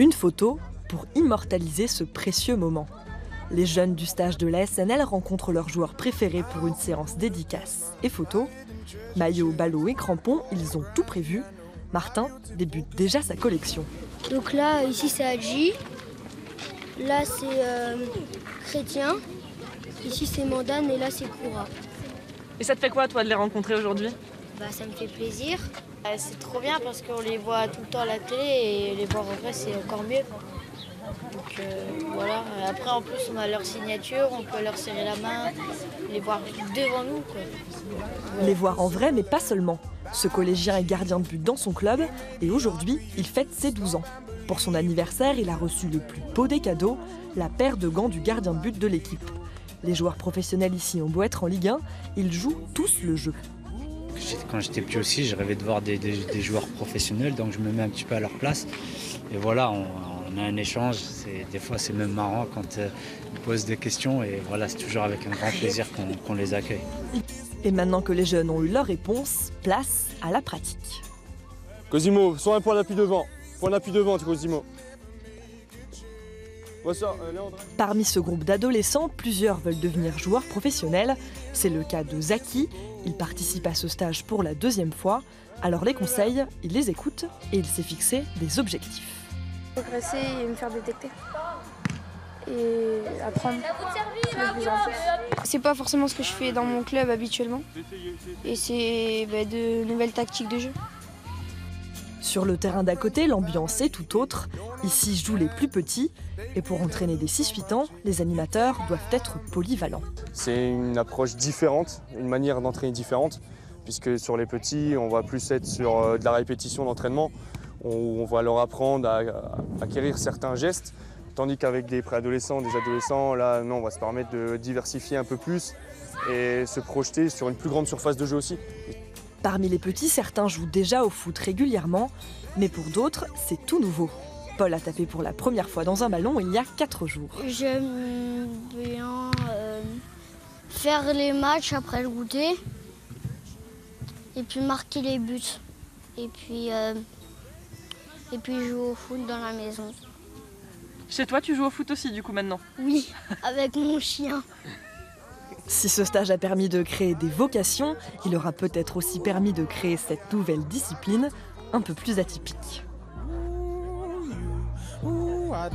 Une photo pour immortaliser ce précieux moment. Les jeunes du stage de la SNL rencontrent leurs joueurs préférés pour une séance dédicace et photo. Maillot, ballot et crampons, ils ont tout prévu. Martin débute déjà sa collection. Donc là, ici c'est Hadji. Là c'est Chrétien. Ici c'est Mandane et là c'est Koura. Et ça te fait quoi, toi, de les rencontrer aujourd'hui? Ça me fait plaisir. C'est trop bien parce qu'on les voit tout le temps à la télé et les voir en vrai, c'est encore mieux. Donc voilà. Après, en plus, on a leur signature, on peut leur serrer la main, les voir devant nous, quoi. Les voir en vrai, mais pas seulement. Ce collégien est gardien de but dans son club et aujourd'hui, il fête ses 12 ans. Pour son anniversaire, il a reçu le plus beau des cadeaux, la paire de gants du gardien de but de l'équipe. Les joueurs professionnels ici ont beau être en Ligue 1, ils jouent tous le jeu. Quand j'étais petit aussi, je rêvais de voir des joueurs professionnels, donc je me mets un petit peu à leur place. Et voilà, on a un échange, des fois c'est même marrant quand ils posent des questions et voilà, c'est toujours avec un grand plaisir qu'on les accueille. Et maintenant que les jeunes ont eu leur réponse, place à la pratique. Cosimo, soit un point d'appui devant. Point d'appui devant, Cosimo. Parmi ce groupe d'adolescents, plusieurs veulent devenir joueurs professionnels. C'est le cas de Zaki. Il participe à ce stage pour la 2e fois. Alors les conseils, il les écoute et il s'est fixé des objectifs. Progresser et me faire détecter. Et apprendre de plus en plus. C'est pas forcément ce que je fais dans mon club habituellement. Et c'est de nouvelles tactiques de jeu. Sur le terrain d'à côté, l'ambiance est tout autre. Ici jouent les plus petits. Et pour entraîner des 6-8 ans, les animateurs doivent être polyvalents. C'est une approche différente, une manière d'entraîner différente, puisque sur les petits, on va plus être sur de la répétition d'entraînement. On va leur apprendre à acquérir certains gestes, tandis qu'avec des préadolescents, des adolescents, là, non, on va se permettre de diversifier un peu plus et se projeter sur une plus grande surface de jeu aussi. Parmi les petits, certains jouent déjà au foot régulièrement, mais pour d'autres, c'est tout nouveau. Paul a tapé pour la première fois dans un ballon il y a 4 jours. J'aime bien faire les matchs après le goûter et puis marquer les buts et puis jouer au foot dans la maison. Chez toi, tu joues au foot aussi, du coup, maintenant? Oui, avec mon chien. Si ce stage a permis de créer des vocations, il aura peut-être aussi permis de créer cette nouvelle discipline un peu plus atypique. Ooh, I